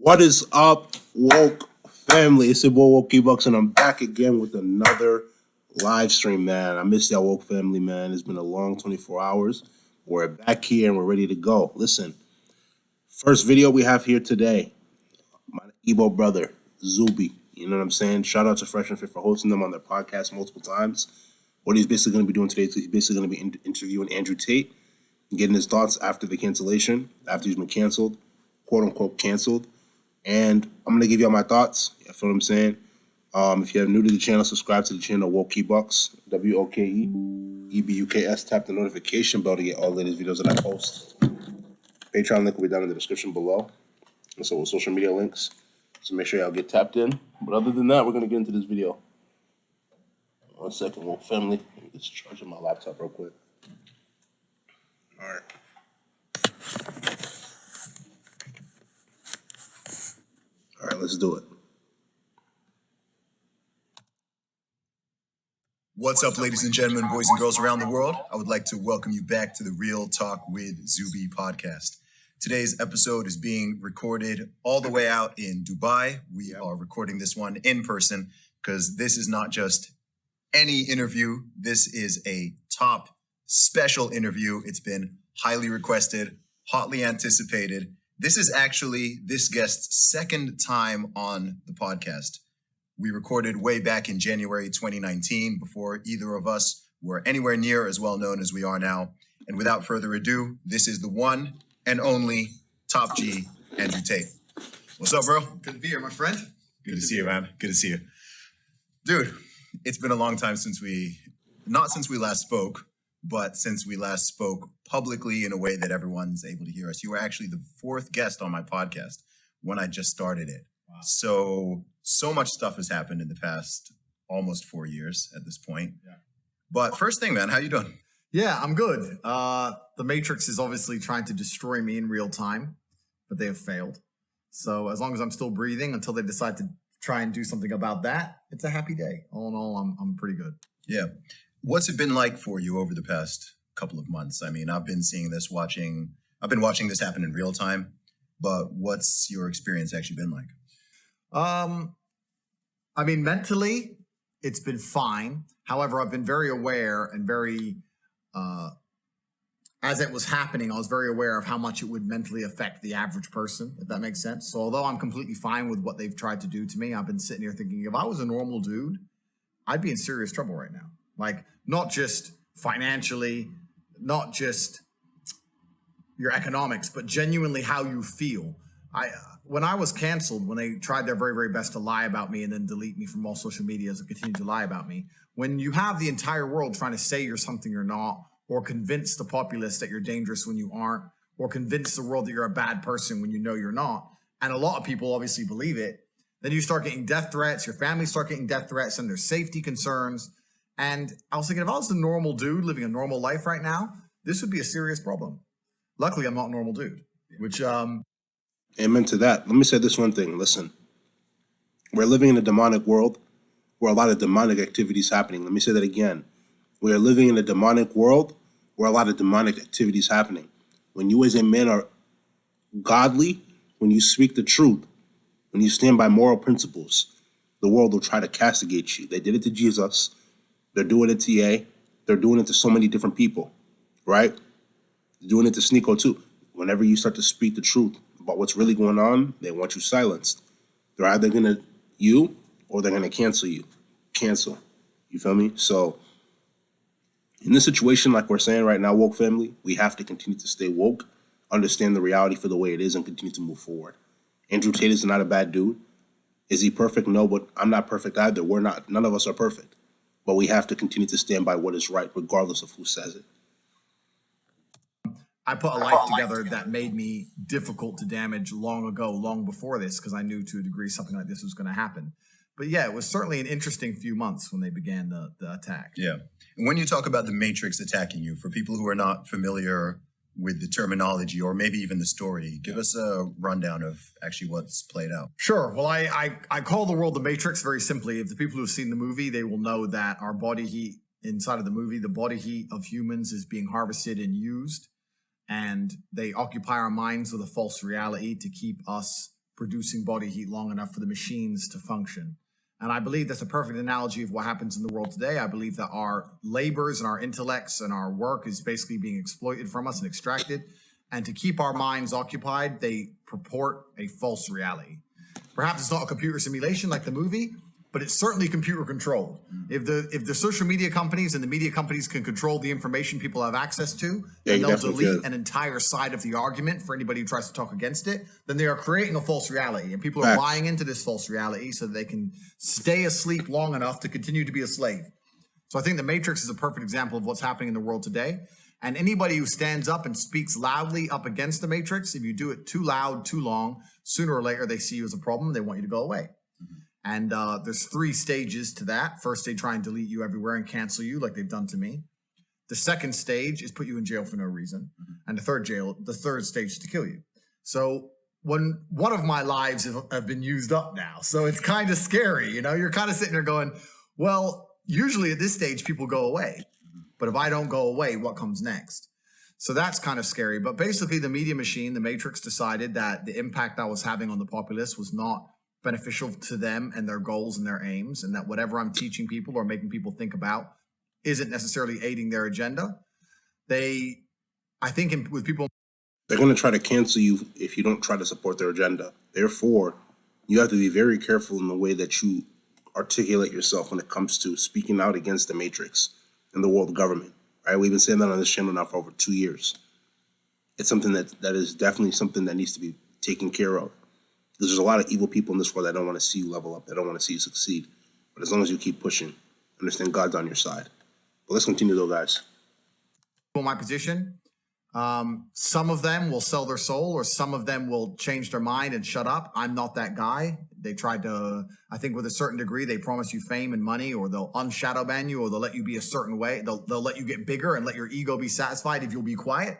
What is up, woke family? It's your boy Wokey Bucks, and I'm back again with another live stream, man. I missed y'all, woke family, man. It's been a long 24 hours. We're back here and we're ready to go. Listen, first video we have here today, my Igbo brother, Zubi. You know what I'm saying? Shout out to Fresh and Fit for hosting them on their podcast multiple times. What he's basically going to be doing today is he's basically going to be interviewing Andrew Tate and getting his thoughts after the cancellation, after he's been canceled, quote unquote canceled. And I'm going to give y'all my thoughts. You feel what I'm saying? If you're new to the channel, subscribe to the channel, Wokey Bucks, WOKEEBUKS. Tap the notification bell to get all the latest videos that I post. Patreon link will be down in the description below. And so with social media links. So make sure y'all get tapped in. But other than that, we're going to get into this video. 1 second, woke family. Let me just charge my laptop real quick. All right. All right, let's do it. What's up, ladies and gentlemen, boys and girls around the world? I would like to welcome you back to the Real Talk with Zubi podcast. Today's episode is being recorded all the way out in Dubai. We are recording this one in person because this is not just any interview. This is a top special interview. It's been highly requested, hotly anticipated. This is actually this guest's second time on the podcast. We recorded way back in January 2019 before either of us were anywhere near as well known as we are now. And without further ado, this is the one and only Top G, Andrew Tate. What's up, bro? Good to be here, my friend. Good to see you, man. Good to see you. Dude, it's been a long time since not since we last spoke, but since we last spoke publicly in a way that everyone's able to hear us. You were actually the fourth guest on my podcast when I just started it. Wow. So much stuff has happened in the past almost 4 years at this point. Yeah. But first thing, man, how you doing? Yeah, I'm good. The Matrix is obviously trying to destroy me in real time, but they have failed. So as long as I'm still breathing until they decide to try and do something about that, it's a happy day. All in all, I'm pretty good. Yeah. What's it been like for you over the past couple of months? I mean, I've been watching this happen in real time, but what's your experience actually been like? I mean, mentally, it's been fine. However, I've been very aware and very, as it was happening, I was very aware of how much it would mentally affect the average person, if that makes sense. So although I'm completely fine with what they've tried to do to me, I've been sitting here thinking, if I was a normal dude, I'd be in serious trouble right now. Like, not just financially, not just your economics, but genuinely how you feel. When I was canceled, when they tried their very, very best to lie about me and then delete me from all social medias and continue to lie about me, when you have the entire world trying to say you're something you're not, or convince the populace that you're dangerous when you aren't, or convince the world that you're a bad person when you know you're not, and a lot of people obviously believe it, then you start getting death threats, your family start getting death threats, and there's safety concerns. And I was thinking, if I was a normal dude living a normal life right now, this would be a serious problem. Luckily, I'm not a normal dude, which... Amen to that. Let me say this one thing. Listen, we're living in a demonic world where a lot of demonic activity is happening. Let me say that again. We are living in a demonic world where a lot of demonic activity is happening. When you as a man are godly, when you speak the truth, when you stand by moral principles, the world will try to castigate you. They did it to Jesus. They're doing it to Ye. They're doing it to so many different people, right? They're doing it to Sneeko too. Whenever you start to speak the truth about what's really going on, they want you silenced. They're either going to or they're going to cancel you. Cancel. You feel me? So in this situation, like we're saying right now, woke family, we have to continue to stay woke, understand the reality for the way it is, and continue to move forward. Andrew Tate is not a bad dude. Is he perfect? No, but I'm not perfect either. We're not. None of us are perfect. But we have to continue to stand by what is right, regardless of who says it. I put a life together that made me difficult to damage long ago, long before this, because I knew to a degree something like this was going to happen. But yeah, it was certainly an interesting few months when they began the attack. Yeah. And when you talk about the Matrix attacking you, for people who are not familiar with the terminology or maybe even the story, give us a rundown of actually what's played out. Sure. Well, I call the world the Matrix very simply. If the people who have seen the movie, they will know that our body heat inside of the movie, the body heat of humans is being harvested and used. And they occupy our minds with a false reality to keep us producing body heat long enough for the machines to function. And I believe that's a perfect analogy of what happens in the world today. I believe that our labors and our intellects and our work is basically being exploited from us and extracted. And to keep our minds occupied, they purport a false reality. Perhaps it's not a computer simulation like the movie, but it's certainly computer controlled. If the social media companies and the media companies can control the information people have access to, then they'll delete an entire side of the argument for anybody who tries to talk against it. Then they are creating a false reality, and people are buying into this false reality so that they can stay asleep long enough to continue to be a slave. So I think the Matrix is a perfect example of what's happening in the world today. And anybody who stands up and speaks loudly up against the Matrix, if you do it too loud, too long, sooner or later they see you as a problem. They want you to go away. And there's 3 stages to that. First, they try and delete you everywhere and cancel you like they've done to me. The second stage is put you in jail for no reason. And the third stage is to kill you. So one of my lives have been used up now. So it's kind of scary. You know, you're kind of sitting there going, well, usually at this stage, people go away. But if I don't go away, what comes next? So that's kind of scary. But basically, the media machine, the Matrix, decided that the impact I was having on the populace was not beneficial to them and their goals and their aims, and that whatever I'm teaching people or making people think about isn't necessarily aiding their agenda. With people, they're going to try to cancel you if you don't try to support their agenda. Therefore, you have to be very careful in the way that you articulate yourself when it comes to speaking out against the Matrix and the world government. Right? We've been saying that on this channel now for over 2 years. It's something that is definitely something that needs to be taken care of. There's a lot of evil people in this world that don't want to see you level up. They don't want to see you succeed. But as long as you keep pushing, understand God's on your side. But let's continue though, guys. In my position, some of them will sell their soul, or some of them will change their mind and shut up. I'm not that guy. They tried to, I think with a certain degree, they promise you fame and money, or they'll unshadow ban you, or they'll let you be a certain way. They'll let you get bigger and let your ego be satisfied if you'll be quiet.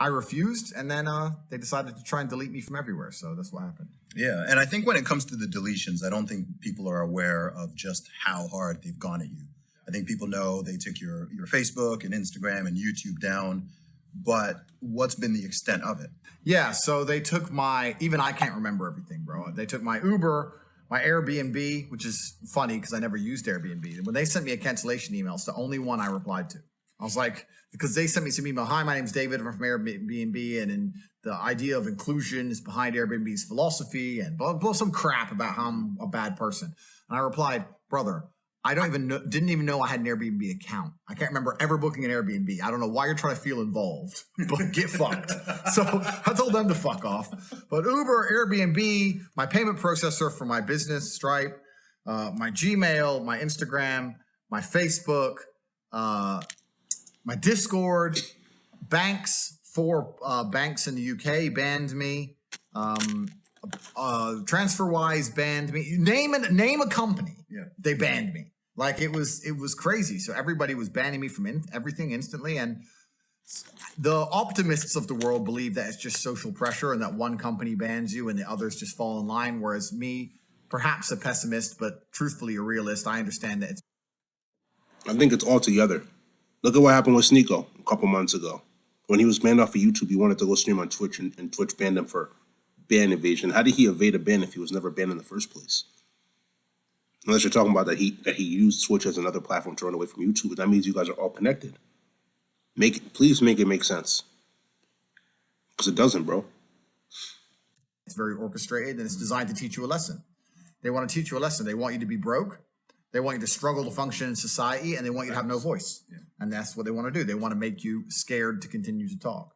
I refused, and then they decided to try and delete me from everywhere. So that's what happened. Yeah, and I think when it comes to the deletions, I don't think people are aware of just how hard they've gone at you. I think people know they took your Facebook and Instagram and YouTube down, but what's been the extent of it? Yeah, so they took even I can't remember everything, bro. They took my Uber, my Airbnb, which is funny because I never used Airbnb. When they sent me a cancellation email, it's the only one I replied to. I was like, because they sent me some email. Hi, my name's David. I'm from Airbnb, and the idea of inclusion is behind Airbnb's philosophy, and blah, some crap about how I'm a bad person. And I replied, brother, I didn't even know I had an Airbnb account. I can't remember ever booking an Airbnb. I don't know why you're trying to feel involved, but get fucked. So I told them to fuck off. But Uber, Airbnb, my payment processor for my business, Stripe, my Gmail, my Instagram, my Facebook, my Discord, banks, 4 banks in the UK banned me. TransferWise banned me. Name a company. Yeah. They banned me. Like it was crazy. So everybody was banning me from everything instantly. And the optimists of the world believe that it's just social pressure and that one company bans you and the others just fall in line. Whereas me, perhaps a pessimist, but truthfully a realist, I understand that I think it's all together. Look at what happened with Sneeko a couple months ago. When he was banned off of YouTube, he wanted to go stream on Twitch, and Twitch banned him for ban evasion. How did he evade a ban if he was never banned in the first place? Unless you're talking about that he used Twitch as another platform to run away from YouTube, that means you guys are all connected. Please make it make sense. Because it doesn't, bro. It's very orchestrated, and it's designed to teach you a lesson. They want to teach you a lesson. They want you to be broke. They want you to struggle to function in society, and they want you to have no voice. Yeah. And that's what they want to do. They want to make you scared to continue to talk.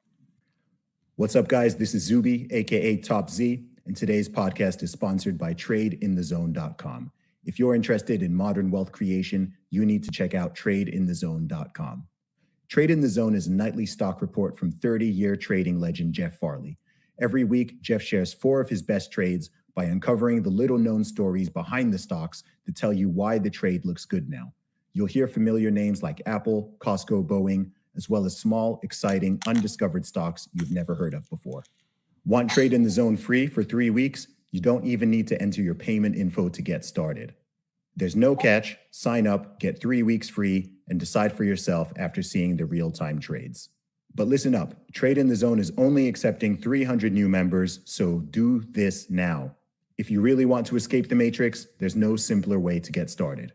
What's up, guys? This is Zuby, aka Top Z, and today's podcast is sponsored by TradeInTheZone.com. If you're interested in modern wealth creation, you need to check out TradeInTheZone.com. Trade in the Zone is a nightly stock report from 30-year trading legend Jeff Farley. Every week, Jeff shares 4 of his best trades by uncovering the little-known stories behind the stocks to tell you why the trade looks good now. You'll hear familiar names like Apple, Costco, Boeing, as well as small, exciting, undiscovered stocks you've never heard of before. Want Trade in the Zone free for 3 weeks? You don't even need to enter your payment info to get started. There's no catch. Sign up, get 3 weeks free, and decide for yourself after seeing the real-time trades. But listen up, Trade in the Zone is only accepting 300 new members, so do this now. If you really want to escape the matrix, there's no simpler way to get started.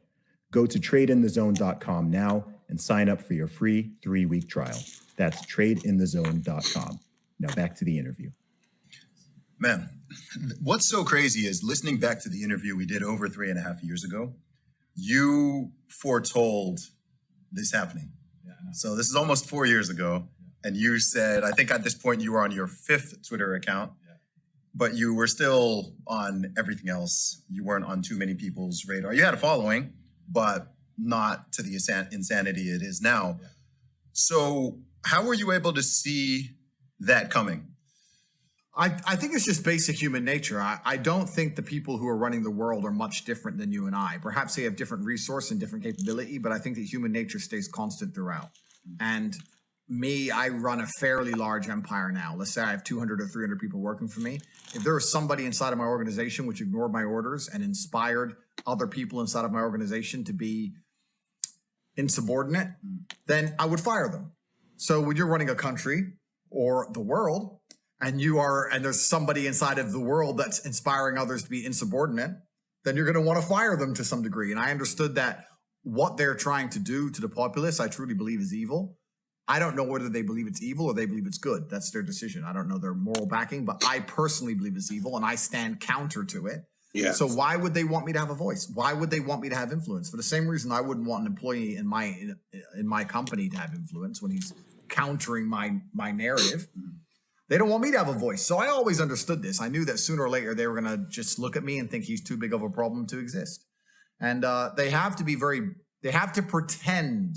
Go to tradeinthezone.com now and sign up for your free 3-week trial. That's tradeinthezone.com. Now back to the interview. Man, what's so crazy is listening back to the interview we did over 3.5 years ago, you foretold this happening. Yeah, So this is almost 4 years ago. And you said, I think at this point you were on your 5th Twitter account, but you were still on everything else. You weren't on too many people's radar. You had a following, but not to the insanity it is now. Yeah. So how were you able to see that coming? I think it's just basic human nature. I don't think the people who are running the world are much different than you and I. Perhaps they have different resource and different capability, but I think that human nature stays constant throughout. And me, I run a fairly large empire now. Let's say I have 200 or 300 people working for me. If there was somebody inside of my organization which ignored my orders and inspired other people inside of my organization to be insubordinate, then I would fire them. So when you're running a country or the world, and there's somebody inside of the world that's inspiring others to be insubordinate, then you're going to want to fire them to some degree. And I understood that what they're trying to do to the populace, I truly believe is evil. I don't know whether they believe it's evil or they believe it's good. That's their decision. I don't know their moral backing, but I personally believe it's evil and I stand counter to it. Yeah. So why would they want me to have a voice? Why would they want me to have influence? For the same reason I wouldn't want an employee in my company to have influence when he's countering my narrative. They don't want me to have a voice. So I always understood this. I knew that sooner or later they were going to just look at me and think he's too big of a problem to exist. And they have to pretend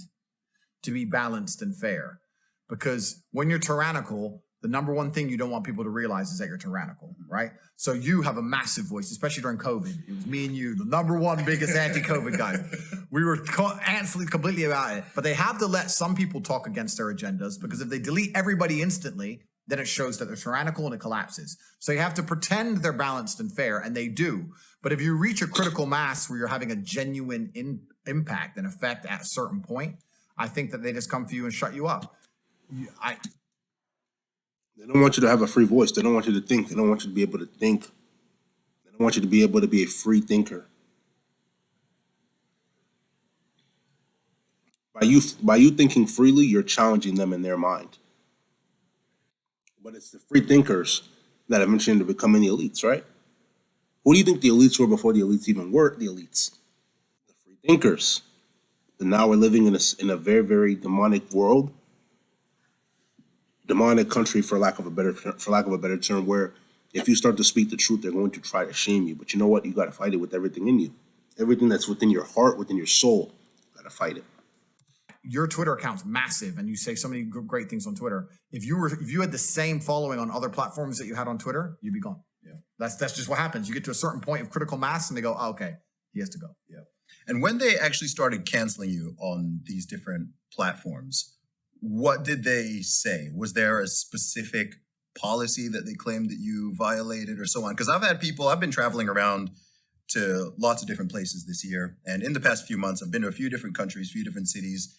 to be balanced and fair, because when you're tyrannical, the number one thing you don't want people to realize is that you're tyrannical, right? So you have a massive voice, especially during COVID. It was me and you, the number one biggest anti-COVID guys. We were absolutely completely about it. But they have to let some people talk against their agendas, because if they delete everybody instantly, then it shows that they're tyrannical and it collapses. So you have to pretend they're balanced and fair, and they do. But if you reach a critical mass where you're having a genuine impact and effect at a certain point, I think that they just come for you and shut you up. They don't want you to have a free voice. They don't want you to think. They don't want you to be able to think. They don't want you to be able to be a free thinker. By you thinking freely, you're challenging them in their mind. But it's the free thinkers that eventually end up becoming the elites, right? Who do you think the elites were before the elites even were the elites? The free thinkers. And now we're living in a very, very demonic world, demonic country, for lack of a better term, where if you start to speak the truth, they're going to try to shame you. But you know what? You got to fight it with everything in you, everything that's within your heart, within your soul. You got to fight it. Your Twitter account's massive, and you say so many great things on Twitter. If you had the same following on other platforms that you had on Twitter, you'd be gone. Yeah, that's just what happens. You get to a certain point of critical mass, and they go, oh, "Okay, he has to go." Yeah. And when they actually started canceling you on these different platforms, what did they say? Was there a specific policy that they claimed that you violated or so on? Because I've been traveling around to lots of different places this year. And in the past few months, I've been to a few different countries, few different cities.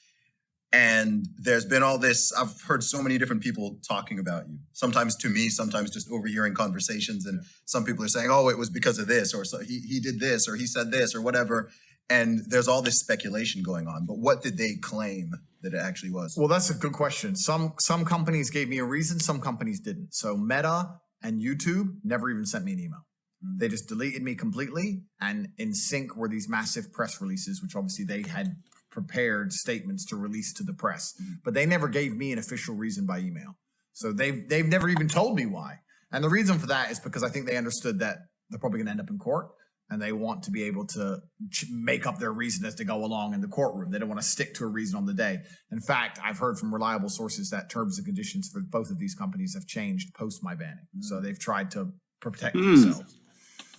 And there's been all this, I've heard so many different people talking about you, sometimes to me, sometimes just overhearing conversations. And some people are saying, oh, it was because of this, or so he did this, or he said this, or whatever. And there's all this speculation going on. But what did they claim that it actually was? Well, that's a good question. Some companies gave me a reason, some companies didn't. So Meta and YouTube never even sent me an email. They just deleted me completely. And in sync were these massive press releases, which obviously they had prepared statements to release to the press. But they never gave me an official reason by email. So they've never even told me why. And the reason for that is because I think they understood that they're probably going to end up in court. And they want to be able to make up their reason as they go along in the courtroom. They don't want to stick to a reason on the day. In fact, I've heard from reliable sources that terms and conditions for both of these companies have changed post my banning. So they've tried to protect themselves.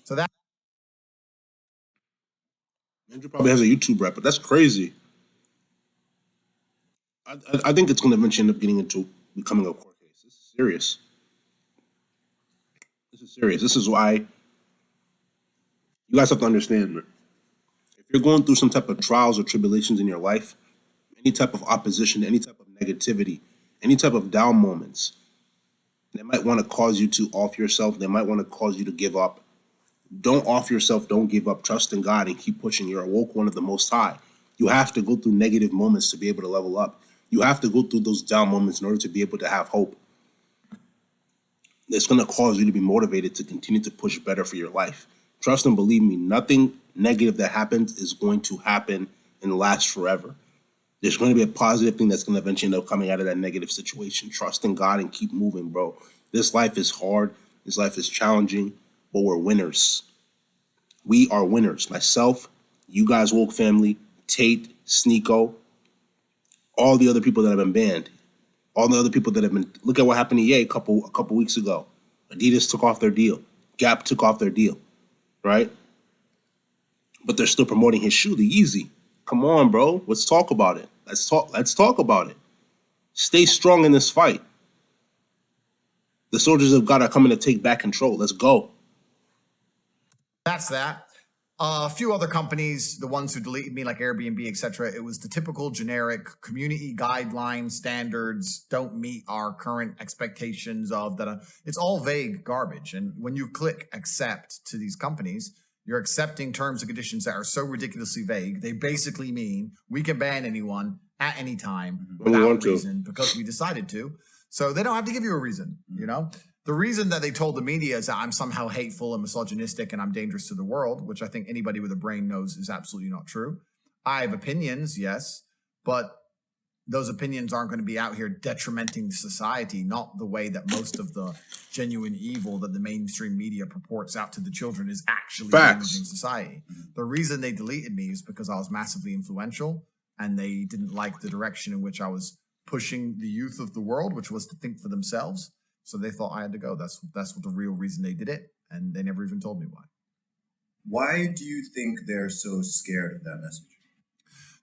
So that Andrew probably has a YouTube rep, but that's crazy. I think it's going to eventually end up getting into becoming a court case. This is serious. This is why you guys have to understand that if you're going through some type of trials or tribulations in your life, any type of opposition, any type of negativity, any type of down moments, they might want to cause you to off yourself. They might want to cause you to give up. Don't off yourself. Don't give up. Trust in God and keep pushing. You're a woke one of the Most High. You have to go through negative moments to be able to level up. You have to go through those down moments in order to be able to have hope. It's going to cause you to be motivated to continue to push better for your life. Trust and believe me, nothing negative that happens is going to happen and last forever. There's going to be a positive thing that's going to eventually end up coming out of that negative situation. Trust in God and keep moving, bro. This life is hard. This life is challenging, but we're winners. We are winners. Myself, you guys, Woke Family, Tate, Sneeko, all the other people that have been banned, all the other people that have been. Look at what happened to Ye a couple weeks ago. Adidas took off their deal. Gap took off their deal, right? But they're still promoting his shoe, the Yeezy. Come on, bro. Let's talk about it. Let's talk about it. Stay strong in this fight. The soldiers of God are coming to take back control. Let's go. That's that. A few other companies, the ones who deleted me, like Airbnb, etc., it was the typical generic community guidelines, standards, don't meet our current expectations of that. It's all vague garbage. And when you click accept to these companies, you're accepting terms and conditions that are so ridiculously vague. They basically mean we can ban anyone at any time without reason because we decided to. So they don't have to give you a reason, you know? The reason that they told the media is that I'm somehow hateful and misogynistic and I'm dangerous to the world, which I think anybody with a brain knows is absolutely not true. I have opinions, yes, but those opinions aren't going to be out here detrimenting society, not the way that most of the genuine evil that the mainstream media purports out to the children is actually damaging society. The reason they deleted me is because I was massively influential and they didn't like the direction in which I was pushing the youth of the world, which was to think for themselves. So they thought I had to go. That's what the real reason they did it. And they never even told me why. Why do you think they're so scared of that message?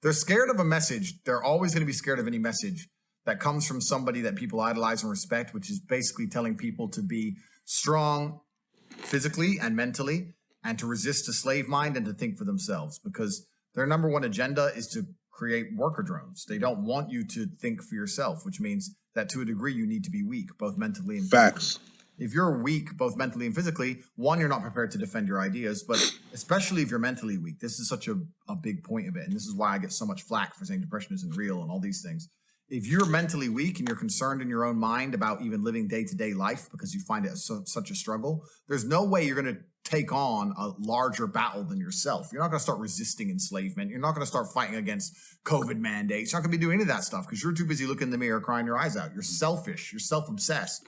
They're scared of a message. They're always going to be scared of any message that comes from somebody that people idolize and respect, which is basically telling people to be strong physically and mentally and to resist a slave mind and to think for themselves, because their number one agenda is to create worker drones. They don't want you to think for yourself, which means that to a degree you need to be weak, both mentally and physically. Facts. If you're weak, both mentally and physically, one, you're not prepared to defend your ideas, but especially if you're mentally weak, this is such a big point of it. And this is why I get so much flack for saying depression isn't real and all these things. If you're mentally weak and you're concerned in your own mind about even living day-to-day life because you find it such a struggle, there's no way you're going to take on a larger battle than yourself. You're not going to start resisting enslavement. You're not going to start fighting against COVID mandates. You're not going to be doing any of that stuff because you're too busy looking in the mirror, crying your eyes out. You're selfish. You're self-obsessed.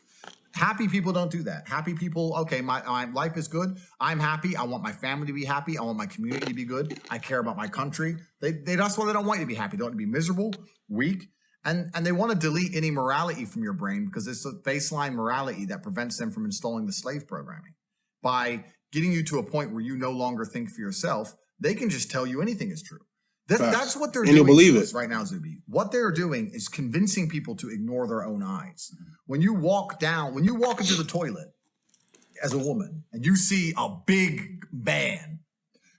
Happy people don't do that. Happy people, okay, my life is good. I'm happy. I want my family to be happy. I want my community to be good. I care about my country. That's why they don't want you to be happy. They want you to be miserable, weak, and they want to delete any morality from your brain because it's a baseline morality that prevents them from installing the slave programming. By getting you to a point where you no longer think for yourself, they can just tell you anything is true. That's what they're doing to us right now, Zuby. What they're doing is convincing people to ignore their own eyes. When you walk into the toilet as a woman and you see a big man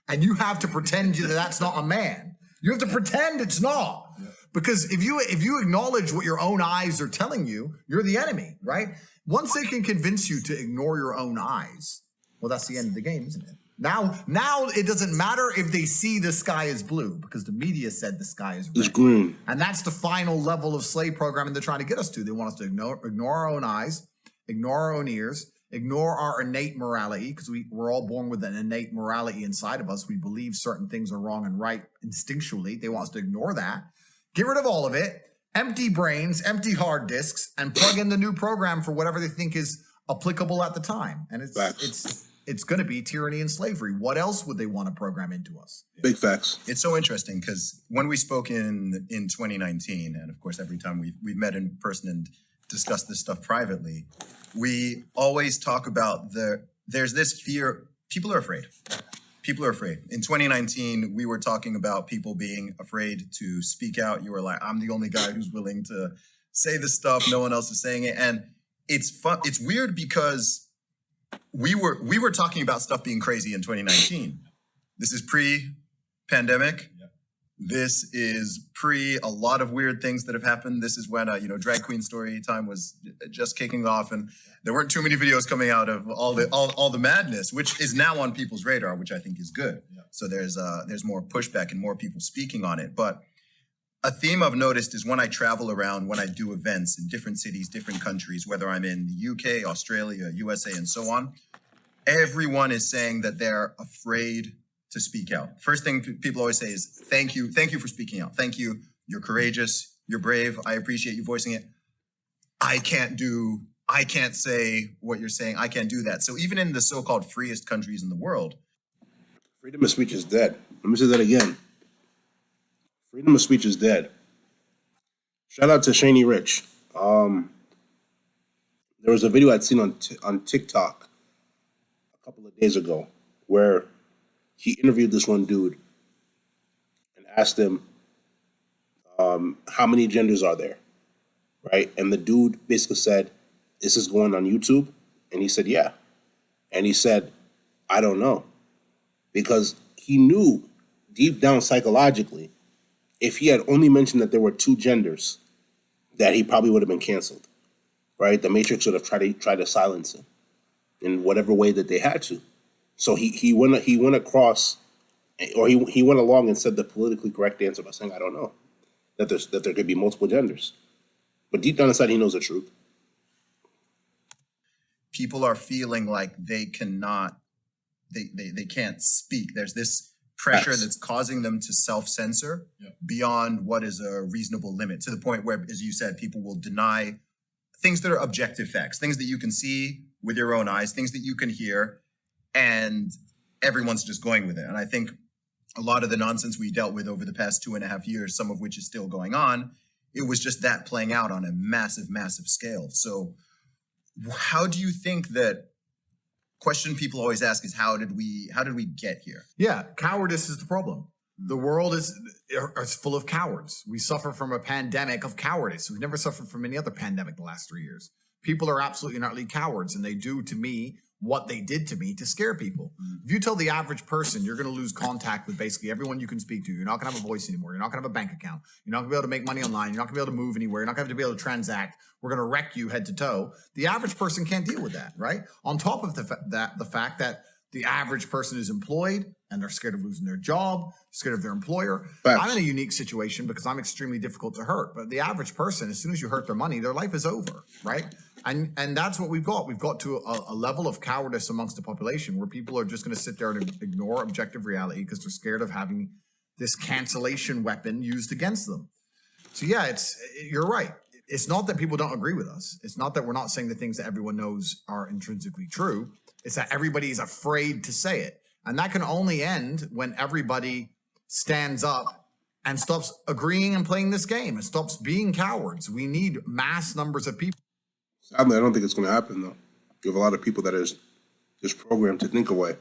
and you have to pretend that that's not a man, you have to pretend it's not. Because if you acknowledge what your own eyes are telling you, you're the enemy, right? Once they can convince you to ignore your own eyes, well, that's the end of the game, isn't it? Now it doesn't matter if they see the sky is blue because the media said the sky is red. It's green. And that's the final level of slave programming they're trying to get us to. They want us to ignore our own eyes, ignore our own ears, ignore our innate morality because we're all born with an innate morality inside of us. We believe certain things are wrong and right instinctually. They want us to ignore that. Get rid of all of it, empty brains, empty hard disks, and plug in the new program for whatever they think is applicable at the time. And it's going to be tyranny and slavery. What else would they want to program into us? Big facts. It's so interesting because when we spoke in 2019, and of course every time we've met in person and discussed this stuff privately, we always talk about there's this fear. People are afraid. People are afraid. In 2019, we were talking about people being afraid to speak out. You were like, I'm the only guy who's willing to say this stuff. No one else is saying it. And it's fun. It's weird because we were talking about stuff being crazy in 2019. This is pre-pandemic. Yep. This is pre a lot of weird things that have happened. This is when drag queen story time was just kicking off, and there weren't too many videos coming out of all the madness, which is now on people's radar, which I think is good. Yeah. So there's more pushback and more people speaking on it. But a theme I've noticed is when I travel around, when I do events in different cities, different countries, whether I'm in the UK, Australia, USA, and so on, everyone is saying that they're afraid to speak out. First thing people always say is, thank you for speaking out. Thank you, you're courageous, you're brave, I appreciate you voicing it. I can't say what you're saying, I can't do that. So even in the so-called freest countries in the world, freedom of speech is dead. Let me say that again. Freedom of speech is dead. Shout out to Shaney Rich. There was a video I'd seen on TikTok a couple of days ago where he interviewed this one dude and asked him, how many genders are there, right? And the dude basically said, "Is this going on YouTube?" And he said, "Yeah." And he said, "I don't know." Because he knew deep down psychologically, if he had only mentioned that there were two genders, that he probably would have been canceled, right? The Matrix would have tried to silence him in whatever way that they had to. So he went across, or he went along and said the politically correct answer by saying, "I don't know," that there could be multiple genders, but deep down inside he knows the truth. People are feeling like they can't speak. There's this pressure that's causing them to self-censor beyond what is a reasonable limit, to the point where, as you said, people will deny things that are objective facts, things that you can see with your own eyes, things that you can hear, and everyone's just going with it. And I think a lot of the nonsense we dealt with over the past 2.5 years, some of which is still going on, it was just that playing out on a massive, massive scale. So how do you think that question people always ask is, how did we get here? Yeah, cowardice is the problem. The world is full of cowards. We suffer from a pandemic of cowardice. We've never suffered from any other pandemic the last 3 years. People are absolutely and utterly cowards, and they do to me what they did to me to scare people. If you tell the average person you're going to lose contact with basically everyone you can speak to, you're not going to have a voice anymore, you're not going to have a bank account, you're not going to be able to make money online, you're not going to be able to move anywhere, you're not going to be able to transact, we're going to wreck you head to toe, the average person can't deal with that, right? On top of the fact that the average person is employed and they're scared of losing their job, scared of their employer. Facts. I'm in a unique situation because I'm extremely difficult to hurt. But the average person, as soon as you hurt their money, their life is over, right? And that's what we've got. We've got to a level of cowardice amongst the population where people are just going to sit there and ignore objective reality because they're scared of having this cancellation weapon used against them. So yeah, you're right. It's not that people don't agree with us. It's not that we're not saying the things that everyone knows are intrinsically true. It's that everybody is afraid to say it. And that can only end when everybody stands up and stops agreeing and playing this game and stops being cowards. We need mass numbers of people. Sadly, I don't think it's going to happen, though. You have a lot of people that are just programmed to think away.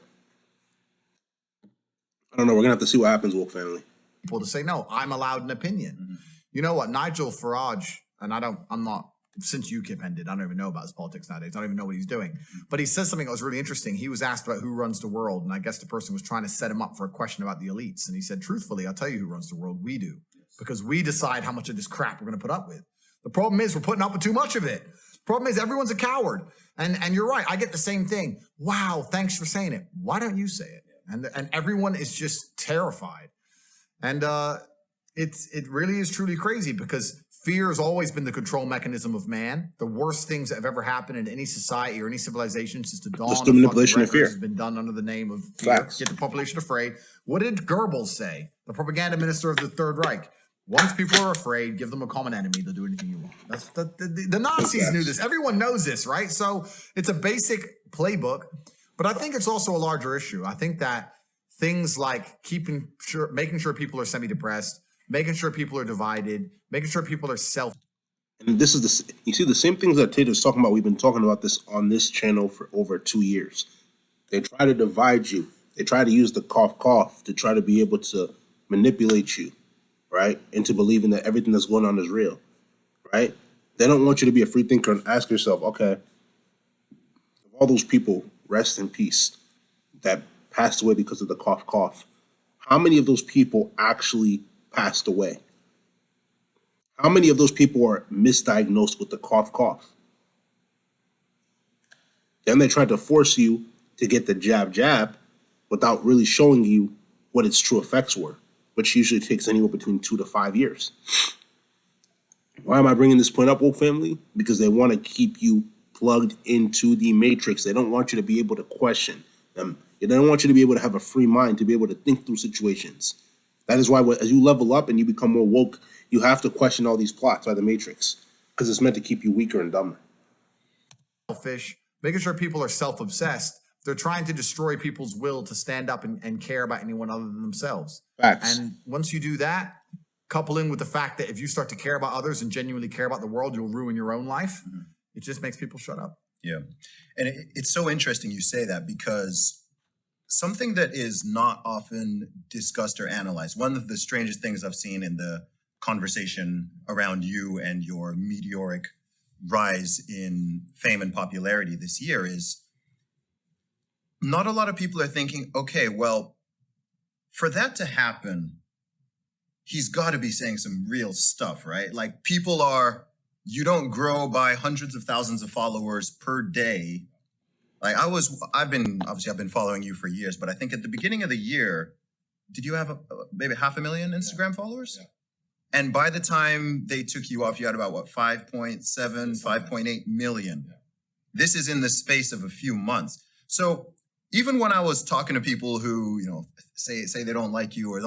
I don't know. We're going to have to see what happens, Wolf family. People to say, no, I'm allowed an opinion. Mm-hmm. You know what? Nigel Farage, and I'm not, since UKIP ended, I don't even know about his politics nowadays. I don't even know what he's doing. But he says something that was really interesting. He was asked about who runs the world, and I guess the person was trying to set him up for a question about the elites. And he said, truthfully, I'll tell you who runs the world. We do. Because we decide how much of this crap we're going to put up with. The problem is we're putting up with too much of it. The problem is everyone's a coward. And you're right. I get the same thing. Wow, thanks for saying it. Why don't you say it? And everyone is just terrified. And it really is truly crazy because fear has always been the control mechanism of man. The worst things that have ever happened in any society or any civilization since the dawn the manipulation of fear has been done under the name of fear. Facts. Get the population afraid. What did Goebbels say? The propaganda minister of the Third Reich. Once people are afraid, give them a common enemy. They'll do anything you want. That's the Nazis knew this. Everyone knows this, right? So it's a basic playbook. But I think it's also a larger issue. I think that things like making sure people are semi-depressed, making sure people are divided, making sure people are And this is you see the same things that Tate is talking about. We've been talking about this on this channel for over 2 years. They try to divide you. They try to use the cough to try to be able to manipulate you, right? Into believing that everything that's going on is real, right? They don't want you to be a free thinker and ask yourself, okay, of all those people, rest in peace, that passed away because of the cough, how many of those people actually passed away? How many of those people are misdiagnosed with the cough? Then they tried to force you to get the jab without really showing you what its true effects were, which usually takes anywhere between 2 to 5 years. Why am I bringing this point up, woke family? Because they want to keep you plugged into the matrix. They don't want you to be able to question them. They don't want you to be able to have a free mind, to be able to think through situations. That is why as you level up and you become more woke, you have to question all these plots by the matrix, because it's meant to keep you weaker and dumber. Selfish, making sure people are self-obsessed. They're trying to destroy people's will to stand up and care about anyone other than themselves. Facts. And once you do that, coupling with the fact that if you start to care about others and genuinely care about the world, you'll ruin your own life. It just makes people shut up. Yeah. And it's so interesting you say that, because something that is not often discussed or analyzed, one of the strangest things I've seen in the conversation around you and your meteoric rise in fame and popularity this year, is not a lot of people are thinking, okay, well, for that to happen, he's got to be saying some real stuff, right? Like, you don't grow by hundreds of thousands of followers per day. Like, I've been following you for years, but I think at the beginning of the year, did you have maybe 500,000 Instagram followers? Yeah. And by the time they took you off, you had about 5.7, 5.8 million. Yeah. This is in the space of a few months. So even when I was talking to people who, say they don't like you, or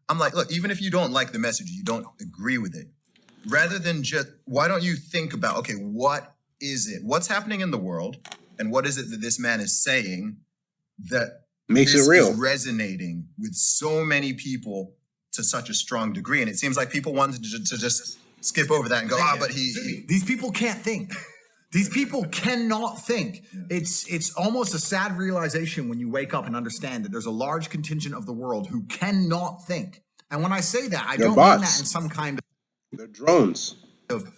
I'm like, look, even if you don't like the message, you don't agree with it, rather than why don't you think about, okay, what is it? What's happening in the world? And what is it that this man is saying that makes it real, is resonating with so many people to such a strong degree? And it seems like people wanted to just skip over that and go, but these people can't think. These people cannot think. It's almost a sad realization when you wake up and understand that there's a large contingent of the world who cannot think. And when I say that, I don't mean that in some kind of... They're drones. ...of,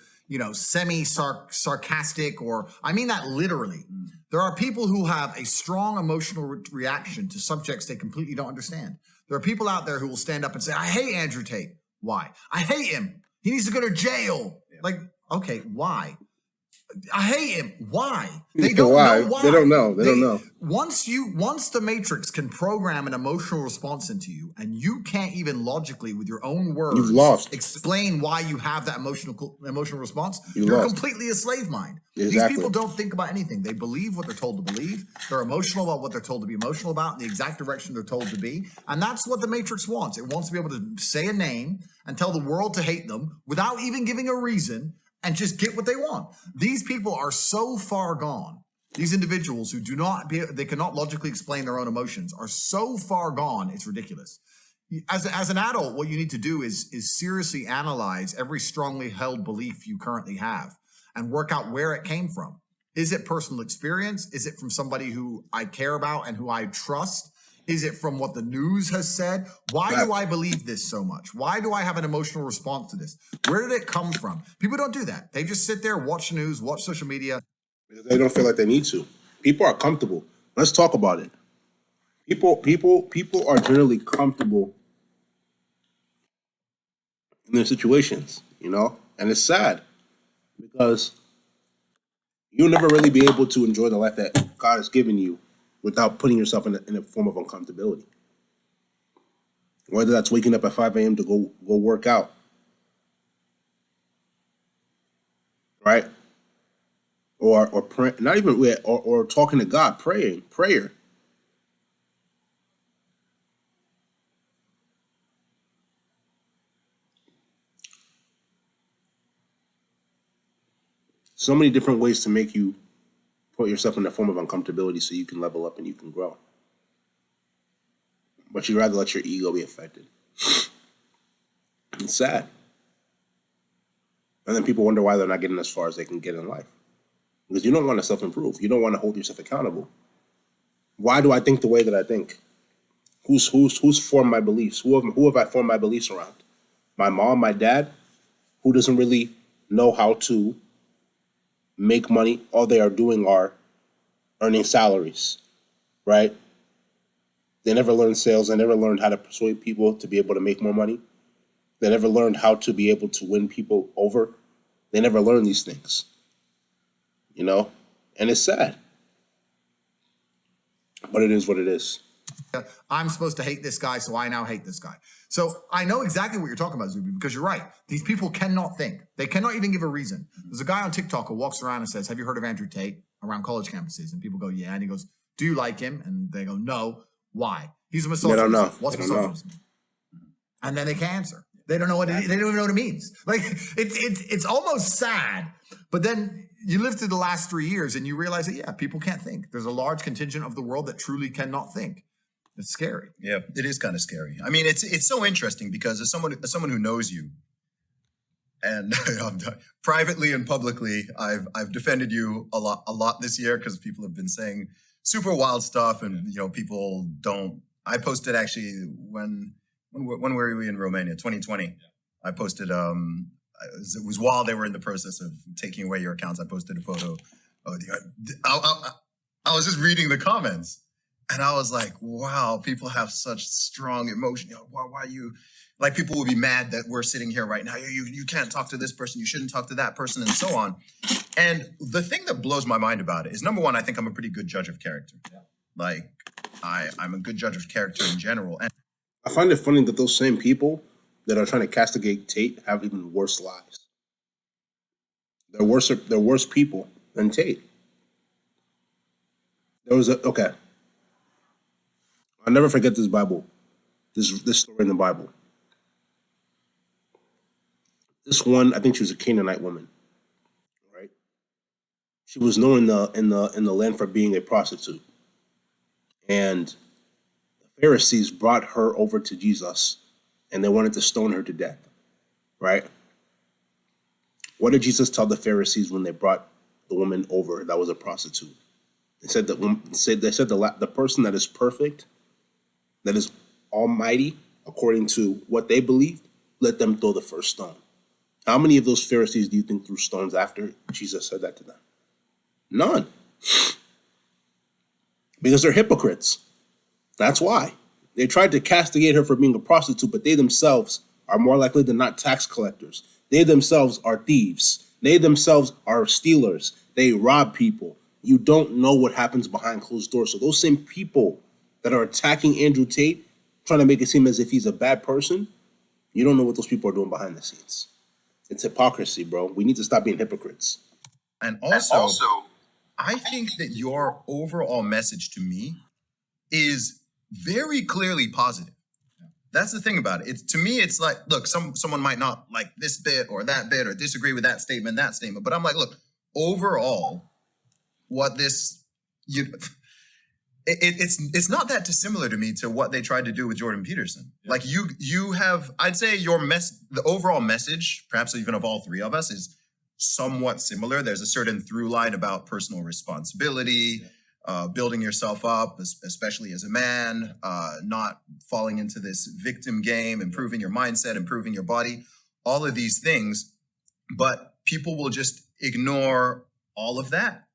semi-sarcastic, or I mean that literally. There are people who have a strong emotional reaction to subjects they completely don't understand. There are people out there who will stand up and say, I hate Andrew Tate. Why? I hate him. He needs to go to jail. Yeah. Like, okay, why? I hate him. Why? They don't know why. They don't know. They don't know. Once the Matrix can program an emotional response into you, and you can't even logically, with your own words, you've lost. Explain why you have that emotional response, you're lost. Completely a slave mind. Exactly. These people don't think about anything. They believe what they're told to believe. They're emotional about what they're told to be emotional about, in the exact direction they're told to be. And that's what the Matrix wants. It wants to be able to say a name and tell the world to hate them without even giving a reason, and just get what they want. These people are so far gone. These individuals who they cannot logically explain their own emotions are so far gone, it's ridiculous. As an adult, what you need to do is seriously analyze every strongly held belief you currently have and work out where it came from. Is it personal experience? Is it from somebody who I care about and who I trust? Is it from what the news has said? Why do I believe this so much? Why do I have an emotional response to this? Where did it come from? People don't do that. They just sit there, watch the news, watch social media. They don't feel like they need to. People are comfortable. Let's talk about it. People are generally comfortable in their situations, and it's sad because you'll never really be able to enjoy the life that God has given you without putting yourself in a form of uncomfortability. Whether that's waking up at 5 a.m. to go work out, right? Or pray, not even or talking to God, prayer. So many different ways to make you put yourself in a form of uncomfortability so you can level up and you can grow. But you'd rather let your ego be affected. It's sad. And then people wonder why they're not getting as far as they can get in life. Because you don't want to self-improve. You don't want to hold yourself accountable. Why do I think the way that I think? Who's formed my beliefs? Who have I formed my beliefs around? My mom, my dad, who doesn't really know how to make money. All they are doing are earning salaries, right? They never learned sales. They never learned how to persuade people to be able to make more money. They never learned how to be able to win people over. They never learned these things, you know? And it's sad. But it is what it is. I'm supposed to hate this guy, so I now hate this guy. So I know exactly what you're talking about, Zuby, because you're right. These people cannot think. They cannot even give a reason. There's a guy on TikTok who walks around and says, have you heard of Andrew Tate around college campuses? And people go, yeah. And he goes, do you like him? And they go, no. Why? He's a misogynist. They don't know. What's They don't know. misogynism? And then they can't answer. They don't know what it, they don't even know what it means. Like it's almost sad. But then you live through the last 3 years and you realize that, yeah, people can't think. There's a large contingent of the world that truly cannot think. It's scary. Yeah, it is kind of scary. I mean, it's so interesting because as someone who knows you, and privately and publicly, I've defended you a lot this year because people have been saying super wild stuff, and people don't. I posted actually when were we in Romania? 2020. Yeah. I posted. It was while they were in the process of taking away your accounts. I posted a photo. I was just reading the comments. And I was like, wow, people have such strong emotion. Why you, like, people will be mad that we're sitting here right now. You can't talk to this person. You shouldn't talk to that person, and so on. And the thing that blows my mind about it is, number one, I think I'm a pretty good judge of character. Yeah. Like, I'm a good judge of character in general. And I find it funny that those same people that are trying to castigate Tate have even worse lives. They're worse people than Tate. I'll never forget this story in the Bible. This one, I think she was a Canaanite woman, right? She was known in the land for being a prostitute, and the Pharisees brought her over to Jesus, and they wanted to stone her to death, right? What did Jesus tell the Pharisees when they brought the woman over that was a prostitute? They said the person that is perfect, that is almighty, according to what they believed, let them throw the first stone. How many of those Pharisees do you think threw stones after Jesus said that to them? None. Because they're hypocrites. That's why. They tried to castigate her for being a prostitute, but they themselves are more likely than not tax collectors. They themselves are thieves. They themselves are stealers. They rob people. You don't know what happens behind closed doors. So those same people that are attacking Andrew Tate, trying to make it seem as if he's a bad person, you don't know what those people are doing behind the scenes. It's hypocrisy, bro. We need to stop being hypocrites. And also, I think that your overall message to me is very clearly positive. That's the thing about it. To me, it's like, look, someone might not like this bit or that bit or disagree with that statement, but I'm like, look, overall, what this it's not that dissimilar to me to what they tried to do with Jordan Peterson. Yeah. Like you have, I'd say the overall message, perhaps even of all three of us, is somewhat similar. There's a certain through line about personal responsibility, building yourself up, especially as a man, not falling into this victim game, improving your mindset, improving your body, all of these things. But people will just ignore all of that.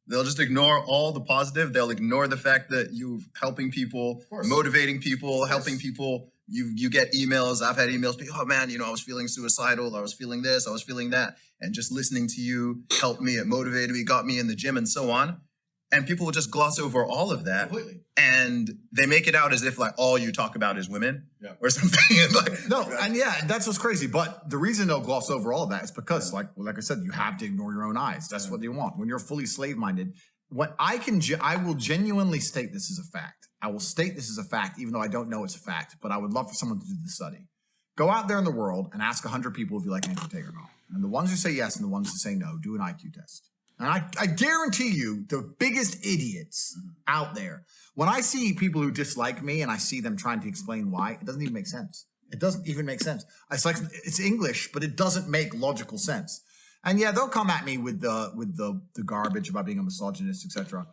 They'll just ignore all the positive. They'll ignore the fact that you're helping people, motivating people, helping people. You get emails. I've had emails. Oh man, I was feeling suicidal. I was feeling this. I was feeling that. And just listening to you helped me. It motivated me, got me in the gym, and so on. And people will just gloss over all of that. Completely. And they make it out as if like all you talk about is women or something. That's what's crazy. But the reason they'll gloss over all of that is because, like I said, you have to ignore your own eyes. That's what they want. When you're fully slave-minded, what I will genuinely state this as a fact. I will state this as a fact, even though I don't know it's a fact, but I would love for someone to do the study. Go out there in the world and ask 100 people if you like Andrew Tate or not. And the ones who say yes and the ones who say no, do an IQ test. And I guarantee you, the biggest idiots out there, when I see people who dislike me and I see them trying to explain why, it doesn't even make sense. It doesn't even make sense. It's English, but it doesn't make logical sense. And yeah, they'll come at me with the garbage about being a misogynist, etc.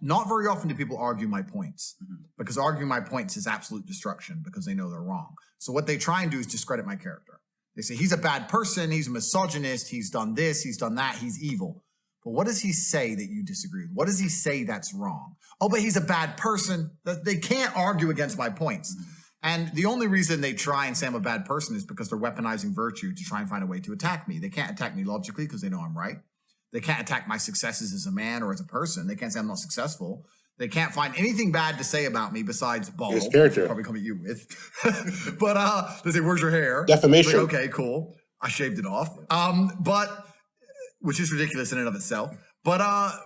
Not very often do people argue my points, because arguing my points is absolute destruction because they know they're wrong. So what they try and do is discredit my character. They say, he's a bad person, he's a misogynist, he's done this, he's done that, he's evil. But what does he say that you disagree with? What does he say that's wrong? Oh, but he's a bad person. They can't argue against my points. And the only reason they try and say I'm a bad person is because they're weaponizing virtue to try and find a way to attack me. They can't attack me logically because they know I'm right. They can't attack my successes as a man or as a person. They can't say I'm not successful. They can't find anything bad to say about me besides bald. His character. Probably come at you with. But they say, where's your hair? Defamation. Like, okay, cool. I shaved it off. But which is ridiculous in and of itself. But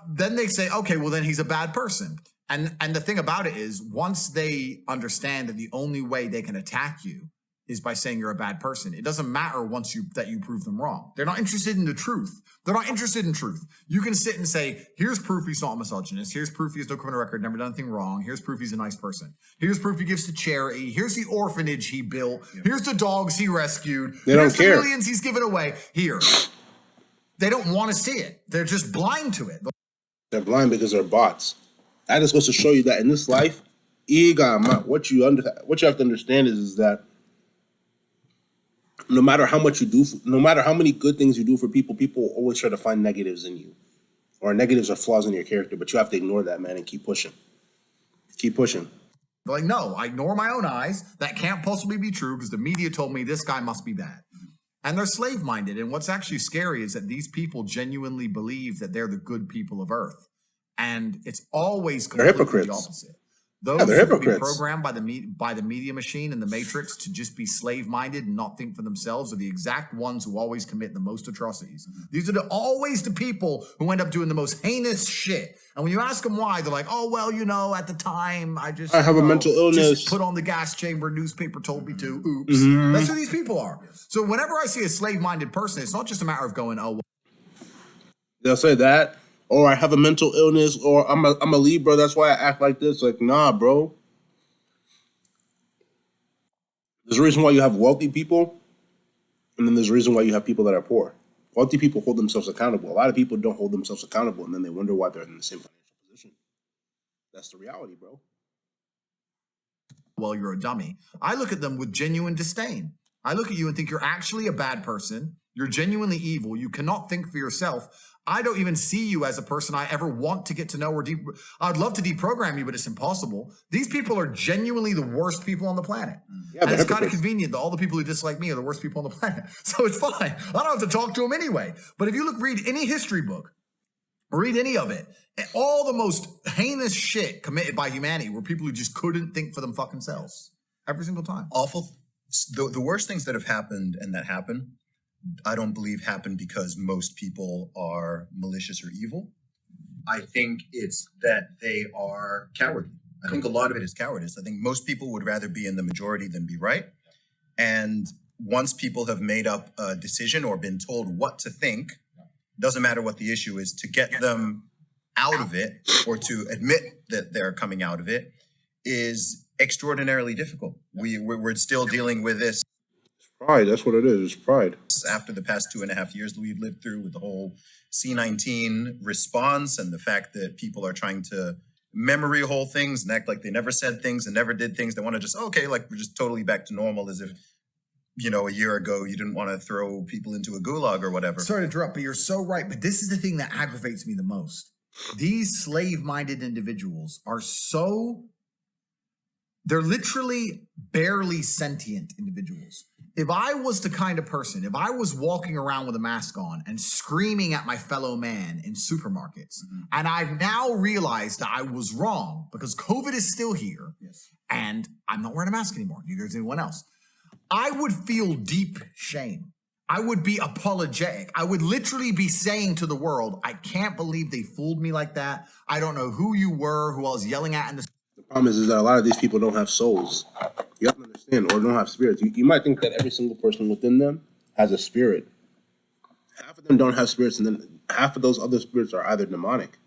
then they say, okay, well then he's a bad person. And the thing about it is, once they understand that the only way they can attack you is by saying you're a bad person, it doesn't matter once that you prove them wrong. They're not interested in the truth. They're not interested in truth. You can sit and say, here's proof he's not a misogynist. Here's proof he has no criminal record, never done anything wrong. Here's proof he's a nice person. Here's proof he gives to charity. Here's the orphanage he built. Here's the dogs he rescued. They don't Here's care. the millions he's given away. Here. They don't want to see it. They're just blind to it. They're blind because they're bots. That just goes to show you that in this life, what you have to understand is that no matter how much you do, no matter how many good things you do for people, people always try to find negatives in you, or negatives or flaws in your character. But you have to ignore that, man, and keep pushing. Keep pushing. They're like, no, I ignore my own eyes. That can't possibly be true because the media told me this guy must be bad. And they're slave-minded. And what's actually scary is that these people genuinely believe that they're the good people of Earth. And it's always completely the opposite. Those they're who be hypocrites. programmed by the media machine and the matrix to just be slave-minded and not think for themselves are the exact ones who always commit the most atrocities. These are always the people who end up doing the most heinous shit. And when you ask them why, they're like, oh, well, at the time, I have a mental illness. Just put on the gas chamber, newspaper told me to, oops. That's who these people are. So whenever I see a slave-minded person, it's not just a matter of going, oh, well. They'll say that, or I have a mental illness, or I'm a Libra, that's why I act like this. Like, nah, bro. There's a reason why you have wealthy people, and then there's a reason why you have people that are poor. Wealthy people hold themselves accountable. A lot of people don't hold themselves accountable, and then they wonder why they're in the same financial position. That's the reality, bro. Well, you're a dummy. I look at them with genuine disdain. I look at you and think you're actually a bad person. You're genuinely evil. You cannot think for yourself. I don't even see you as a person I ever want to get to know or I'd love to deprogram you, but it's impossible. These people are genuinely the worst people on the planet. Yeah, and it's kind of convenient that all the people who dislike me are the worst people on the planet. So it's fine. I don't have to talk to them anyway. But if you read any history book, read any of it, all the most heinous shit committed by humanity were people who just couldn't think for them fucking selves. Every single time. Awful. The worst things that have happened and that happen, I don't believe happen because most people are malicious or evil. I think it's that they are cowardly. I think a lot of it is cowardice. I think most people would rather be in the majority than be right. And once people have made up a decision or been told what to think, doesn't matter what the issue is, to get them out of it or to admit that they're coming out of it is extraordinarily difficult. We're still dealing with this. Pride, that's what it is. It's pride. After the past 2.5 years that we've lived through with the whole C-19 response and the fact that people are trying to memory hole things and act like they never said things and never did things. They want to just, okay, like we're just totally back to normal as if, a year ago you didn't want to throw people into a gulag or whatever. Sorry to interrupt, but you're so right. But this is the thing that aggravates me the most. These slave-minded individuals are they're literally barely sentient individuals. If I was the kind of person, if I was walking around with a mask on and screaming at my fellow man in supermarkets, and I've now realized that I was wrong because COVID is still here, and I'm not wearing a mask anymore, neither is anyone else, I would feel deep shame. I would be apologetic. I would literally be saying to the world, I can't believe they fooled me like that. I don't know who you were, who I was yelling at in the The problem is that a lot of these people don't have souls. You have to understand, or don't have spirits. You might think that every single person within them has a spirit. Half of them don't have spirits, and then half of those other spirits are either demonic.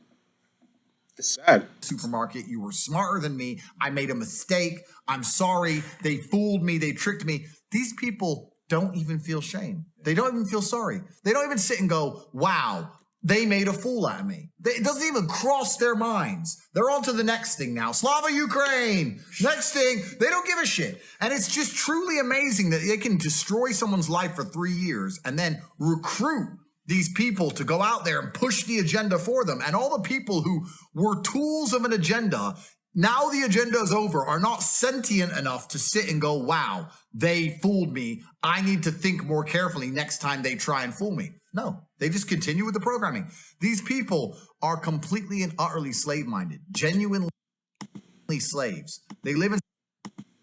It's sad. supermarket. You were smarter than me. I made a mistake. I'm sorry. They fooled me. They tricked me. These people don't even feel shame. They don't even feel sorry. They don't even sit and go, wow, they made a fool out of me. It doesn't even cross their minds. They're on to the next thing now. Slava Ukraine. Next thing. They don't give a shit. And it's just truly amazing that they can destroy someone's life for 3 years and then recruit these people to go out there and push the agenda for them. And all the people who were tools of an agenda now the agenda is over, are not sentient enough to sit and go, wow, they fooled me. I need to think more carefully next time they try and fool me. No, they just continue with the programming. These people are completely and utterly slave-minded, genuinely slaves. They live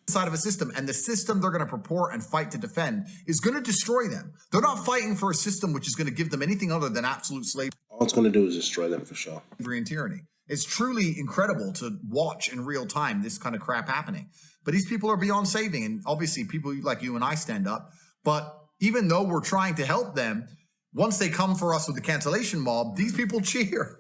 inside of a system, and the system they're going to purport and fight to defend is going to destroy them. They're not fighting for a system which is going to give them anything other than absolute slavery. All it's going to do is destroy them for sure. And tyranny. It's truly incredible to watch in real time this kind of crap happening. But these people are beyond saving, and obviously people like you and I stand up. But even though we're trying to help them, once they come for us with the cancellation mob, these people cheer.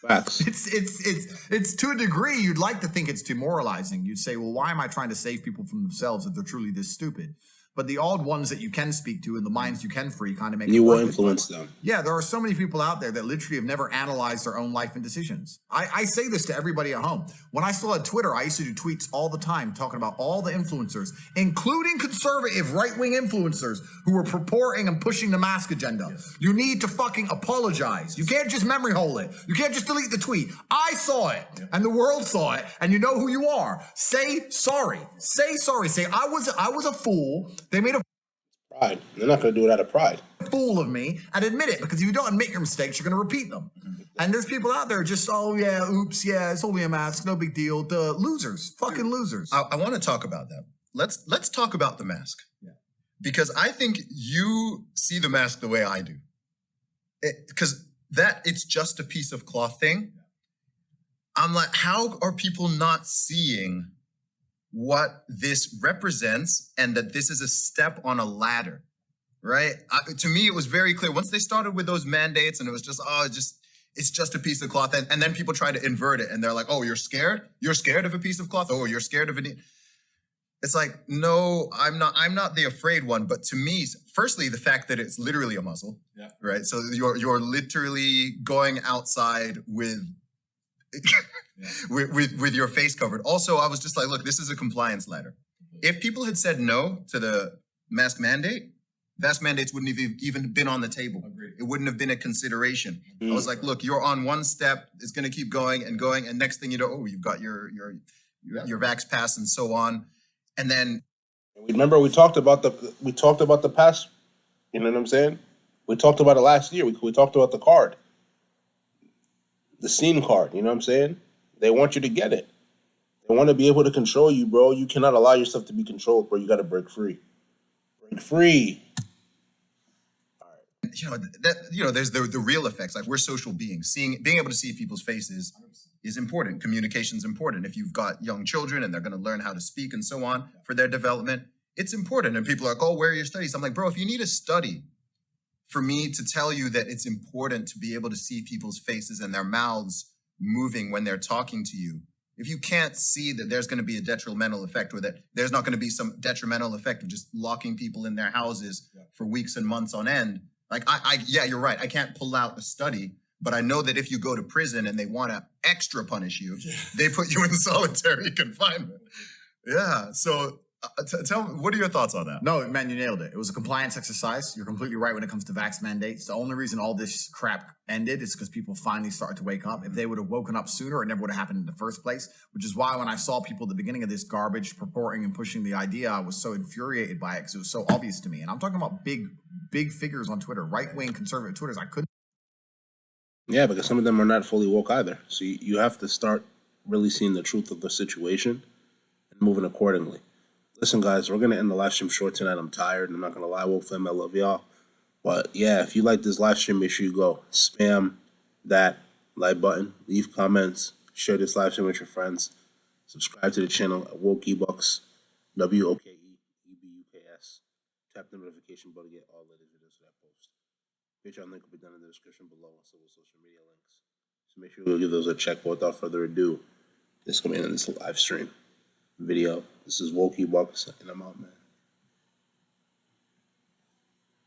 Facts. It's to a degree you'd like to think it's demoralizing. You'd say, well, why am I trying to save people from themselves if they're truly this stupid? But the odd ones that you can speak to and the minds you can free kind of make you will influence them. Yeah, there are so many people out there that literally have never analyzed their own life and decisions. I say this to everybody at home. When I still had Twitter, I used to do tweets all the time talking about all the influencers, including conservative right-wing influencers who were purporting and pushing the mask agenda. Yes. You need to fucking apologize. You can't just memory hole it. You can't just delete the tweet. I saw it, and the world saw it, and you know who you are. Say sorry. Say sorry. Say, I was a fool. They made a pride. They're not going to do it out of pride. Fool of me, and admit it, because if you don't admit your mistakes, you're going to repeat them. And there's people out there just, oh yeah, oops, yeah, it's only a mask, no big deal. The losers, fucking losers. I want to talk about that. Let's talk about the mask. Yeah. Because I think you see the mask the way I do. Because it's just a piece of cloth thing. I'm like, how are people not seeing what this represents and that this is a step on a ladder, right? To me, it was very clear. Once they started with those mandates and it was just, it's just a piece of cloth. And then people try to invert it and they're like, oh, you're scared? You're scared of a piece of cloth? Oh, you're scared of it? It's like, no, I'm not the afraid one. But to me, firstly, the fact that it's literally a muzzle, yeah, right? So you're literally going outside with with your face covered. Also, I was just like, look, this is a compliance ladder. If people had said no to the mask mandate, mask mandates wouldn't have even been on the table. Agreed. It wouldn't have been a consideration. I was like, look, you're on one step. It's going to keep going and going. And next thing you know, oh, you've got your vax pass and so on. And then remember we talked about the pass. You know what I'm saying? We talked about it last year. We talked about the card. The scene card, you know what I'm saying? They want you to get it. They want to be able to control you, bro. You cannot allow yourself to be controlled, bro. You got to break free. Break free. All right. There's the real effects. Like, we're social beings. Being able to see people's faces is important. Communication's important. If you've got young children and they're going to learn how to speak and so on for their development, it's important. And people are like, oh, where are your studies? I'm like, bro, if you need a study for me to tell you that it's important to be able to see people's faces and their mouths moving when they're talking to you, if you can't see that there's going to be a detrimental effect, or that there's not going to be some detrimental effect of just locking people in their houses for weeks and months on end, like, yeah, you're right. I can't pull out a study, but I know that if you go to prison and they want to extra punish you, they put you in solitary confinement. Yeah. So tell me, what are your thoughts on that? No, man, you nailed it. It was a compliance exercise. You're completely right when it comes to vax mandates. The only reason all this crap ended is because people finally started to wake up. If they would have woken up sooner, it never would have happened in the first place, which is why when I saw people at the beginning of this garbage purporting and pushing the idea, I was so infuriated by it because it was so obvious to me. And I'm talking about big figures on Twitter, right-wing conservative Twitters. I couldn't. Yeah, because some of them are not fully woke either. So you have to start really seeing the truth of the situation and moving accordingly. Listen, guys, we're going to end the live stream short tonight. I'm tired. I'm not going to lie. Wolf them. I love y'all. But, yeah, if you like this live stream, make sure you go spam that like button. Leave comments. Share this live stream with your friends. Subscribe to the channel at WokeEbucks, WOKEEBUKS. Tap the notification bell to get all the videos that I post. Patreon link will be down in the description below. So will social media links. So make sure you'll give those a check. But without further ado, this is going to end this live stream video. This is WokeEbucks, and I'm out, man.